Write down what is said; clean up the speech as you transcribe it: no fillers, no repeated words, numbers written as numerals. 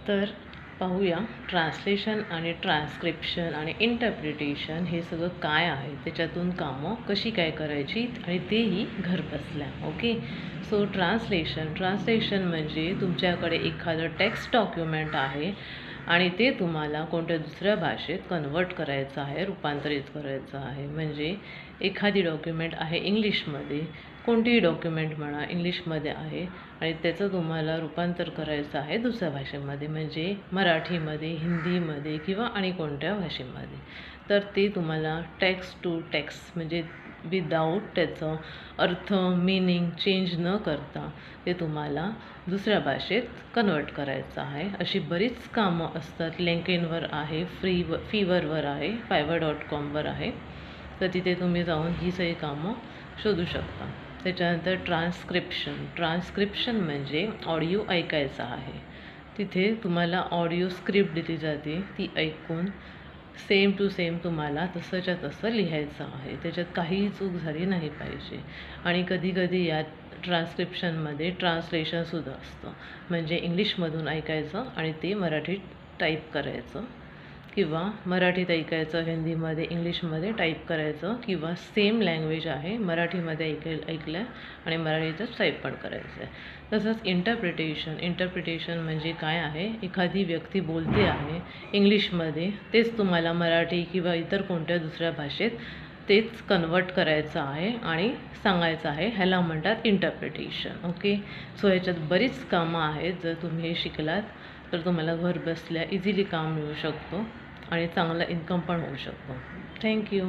तर पाहूया ट्रान्सलेशन आणि ट्रान्स्क्रिप्शन आणि इंटरप्रिटेशन हे सगळं काय आहे, त्याच्यातून कामं कशी काय करायची आणि तेही घरबसल्या. ओके. सो ट्रान्सलेशन म्हणजे तुमच्याकडे एखादं टेक्स्ट डॉक्युमेंट आहे आणि ते तुम्हाला कोणत्या दुसऱ्या भाषेत कन्वर्ट करायचं आहे, रूपांतरित करायचं आहे. म्हणजे एखादी डॉक्युमेंट आहे इंग्लिशमध्ये, कोणतीही डॉक्युमेंट म्हणा इंग्लिशमध्ये आहे आणि त्याचं तुम्हाला रूपांतर करायचं आहे दुसऱ्या भाषेमध्ये, म्हणजे मराठीमध्ये, हिंदीमध्ये किंवा आणि कोणत्या भाषेमध्ये. तर ते तुम्हाला टेक्स्ट टू टेक्स्ट म्हणजे विदाऊट त्याचं अर्थ मिनिंग चेंज न करता ते तुम्हाला दुसऱ्या भाषेत कन्वर्ट करायचं आहे. अशी बरीच कामं असतात. लिंक्डइनवर आहे, फिवरवर आहे, fiverr.com आहे. तर तिथे तुम्ही जाऊन ही सगळी कामं शोधू शकता. त्याच्यानंतर ट्रान्स्क्रिप्शन म्हणजे ऑडिओ ऐकायचा आहे. तिथे तुम्हाला ऑडिओ स्क्रिप्ट दिली जाते, ती ऐकून सेम टू सेम तुम्हाला तसंच्या तसं लिहायचं आहे. त्याच्यात काहीही चूक झाली नाही पाहिजे. आणि कधीकधी यात ट्रान्स्क्रिप्शनमध्ये ट्रान्सलेशनसुद्धा असतं. म्हणजे इंग्लिशमधून ऐकायचं आणि ते मराठीत टाईप करायचं, किंवा मराठीत ऐकायचं, हिंदीमध्ये इंग्लिशमध्ये टाईप करायचं, किंवा सेम लँग्वेज आहे मराठीमध्ये ऐकलं आणि मराठीतच टाईप पण करायचं आहे. तसंच इंटरप्रिटेशन म्हणजे काय आहे, एखादी व्यक्ती बोलते आहे इंग्लिशमध्ये, तेच तुम्हाला मराठी किंवा इतर कोणत्या दुसऱ्या भाषेत तेच कन्वर्ट करायचं आहे आणि सांगायचं आहे. ह्याला म्हणतात इंटरप्रिटेशन. ओके. सो ह्याच्यात बरीच कामं आहेत. जर तुम्ही हे शिकलात तर तुम्हाला घर बसल्या इझिली काम मिळू शकतो आणि चांगला इन्कम पण होऊ शकतो. थँक्यू.